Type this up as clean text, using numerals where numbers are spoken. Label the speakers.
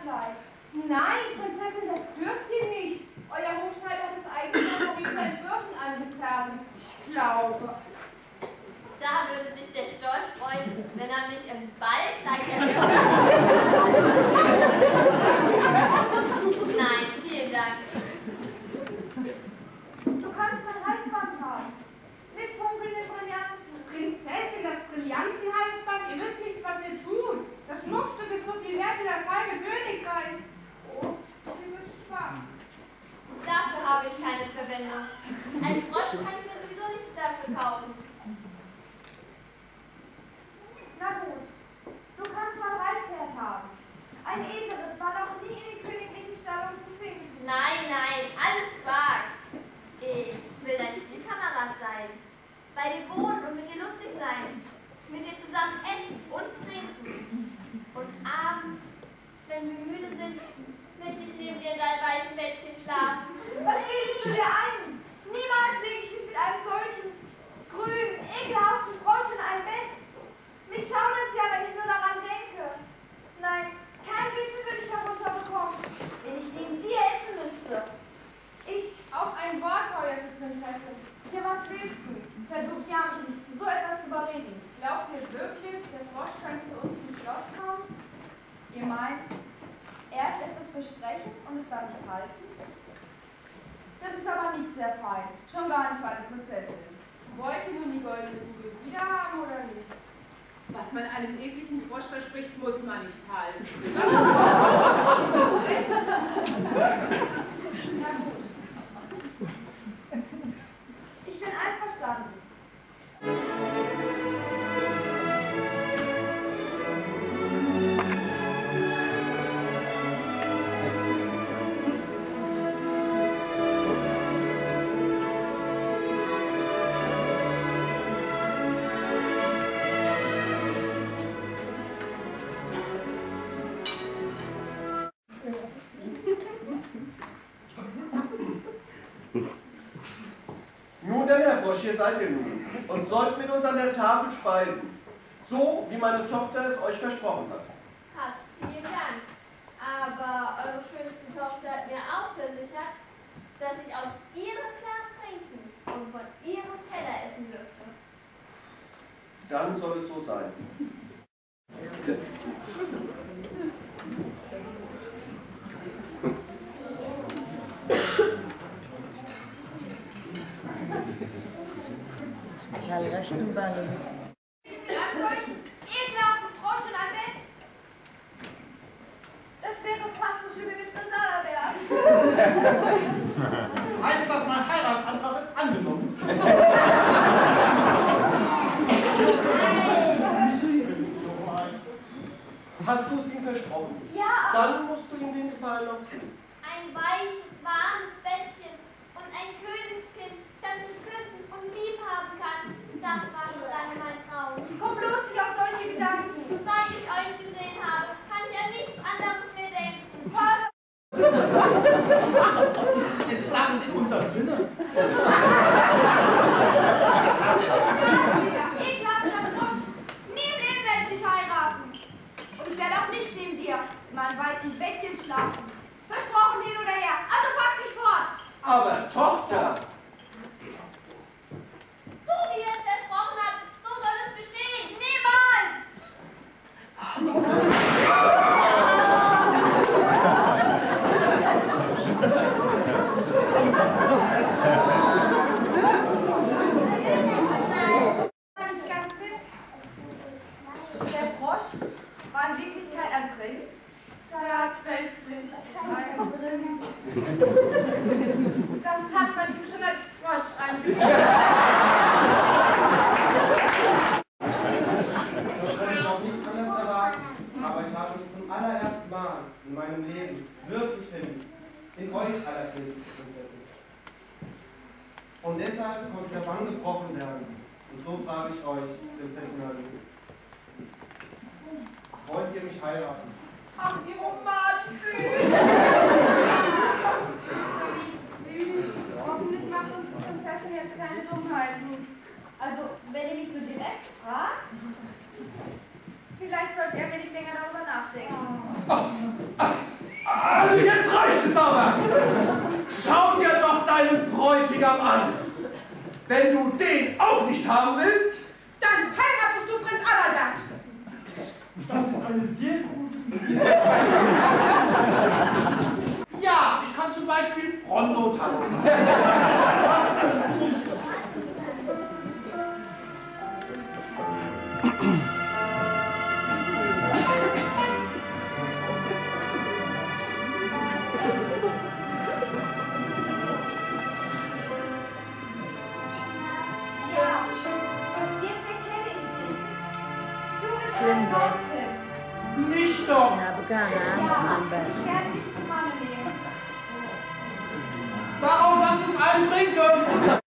Speaker 1: Ballkleid. Nein, Prinzessin, das dürft ihr nicht. Euer Hofschneider hat das eigene Favorit bei Entwürfen angefertigt. Ich glaube.
Speaker 2: Da würde sich der Stolz freuen, wenn er mich im Ballkleid erhöht. Nein, vielen Dank.
Speaker 1: Du kannst mein Halsband haben. Mit funkelnden Brillanten. Prinzessin, das Brillantenhalsband, ihr wisst nicht, was ihr tut. Das Schmuckstück ist so viel wert wie das halbe Königreich. Oh, wie wird schwach.
Speaker 2: Dafür habe ich keine Verwendung. Ein Frosch kann ich mir sowieso nichts dafür kaufen.
Speaker 1: Na gut, du kannst mein Reitpferd haben. Ein edleres war noch nie in den königlichen Stallungen zu finden.
Speaker 2: Nein, nein, alles Quark. Ich will dein Spielkamerad sein. Bei dir wohnen und mit dir lustig sein. Mit dir zusammen essen und trinken. Und abends, wenn wir müde sind, möchte ich neben dir in deinem weichen Bettchen schlafen.
Speaker 1: Was bildest du dir ein? Niemals lege ich mich mit einem solchen grünen, ekelhaften Frosch in ein Bett. Mich schaudert ja, wenn ich nur daran denke. Nein, kein Bissen würde ich herunterbekommen, wenn ich neben dir essen müsste. Ich auf ein Wort, teuerste Prinzessin. Ja, was willst du? Versuch ja, mich nicht zu so etwas zu überreden. Glaubt ihr wirklich, der Frosch könnte zu uns ins Schloss kommen? Ihr meint, erst etwas versprechen und es dann nicht halten? Das ist aber nicht sehr fein. Schon gar nicht für eine Prinzessin. Wollt ihr nun die goldene Kugel wieder haben oder nicht?
Speaker 3: Was man einem ekligen Frosch verspricht, muss man nicht halten.
Speaker 1: Na gut. Ich bin einverstanden.
Speaker 4: Nun denn, Herr Frosch, hier seid ihr nun und sollt mit uns an der Tafel speisen, so wie meine Tochter es euch versprochen hat.
Speaker 2: Vielen Dank. Aber eure schönste Tochter hat mir auch versichert, dass ich aus ihrem Glas trinken und von ihrem Teller essen dürfte.
Speaker 4: Dann soll es so sein.
Speaker 1: An solchen ekelhaften Frosch in ein Bett. Das wäre fast so schlimm wie mit Salabert.
Speaker 5: Heißt das, mein Heiratsantrag ist angenommen?
Speaker 4: Hast du es ihm versprochen?
Speaker 2: Ja,
Speaker 4: Dann musst du ihm den Gefallen noch tun.
Speaker 2: ein weiches, warmes Bettchen und ein Königskind, das mich küssen und lieb haben kann. Das war schon lange mein Traum.
Speaker 1: Komm bloß nicht auf solche Gedanken.
Speaker 2: Seit ich euch gesehen habe, kann ich an nichts anderes mehr denken.
Speaker 1: Vater,
Speaker 5: Ist das in unserem Sinne?
Speaker 1: ekelhafter Frosch. Nie im Leben werde ich dich heiraten. Und ich werde auch nicht neben dir in meinem weißen Bettchen schlafen. Versprochen hin oder her. Also pack dich fort.
Speaker 4: Aber Tochter!
Speaker 2: So wie ihr es versprochen habt, so soll es geschehen.
Speaker 1: Niemals! War nicht ganz mit. Der Frosch war in Wirklichkeit ein Prinz. Tatsächlich ein Prinz. Das hat man ihm schon als Frosch angesehen.
Speaker 6: Das kann ich auch nicht anders erwarten, aber ich habe mich zum allerersten Mal in meinem Leben wirklich verliebt. In euch allerkönigliche Prinzessin. Und deshalb konnte der Bann gebrochen werden. Und so frage ich euch, Prinzessin Aline. Wollt ihr mich heiraten?
Speaker 1: Ach, wie romantisch! Süß. Hoffentlich macht uns die Prinzessin jetzt keine Dummheiten. Also, wenn ihr mich so direkt fragt, vielleicht sollte er mir nicht länger darüber nachdenken.
Speaker 5: Oh,
Speaker 4: Wenn du den auch nicht haben willst,
Speaker 3: Dann heiratest du Prinz Aladat.
Speaker 5: Das ist eine sehr gute Idee. Ja, ich kann zum Beispiel Rondo tanzen.
Speaker 1: Ja, jetzt erkenne ich dich. Du bist ein Traumfilm.
Speaker 5: Nicht doch.
Speaker 1: Ja, ich werde dich zum Mann nehmen.
Speaker 5: Darauf lasst uns allen trinken.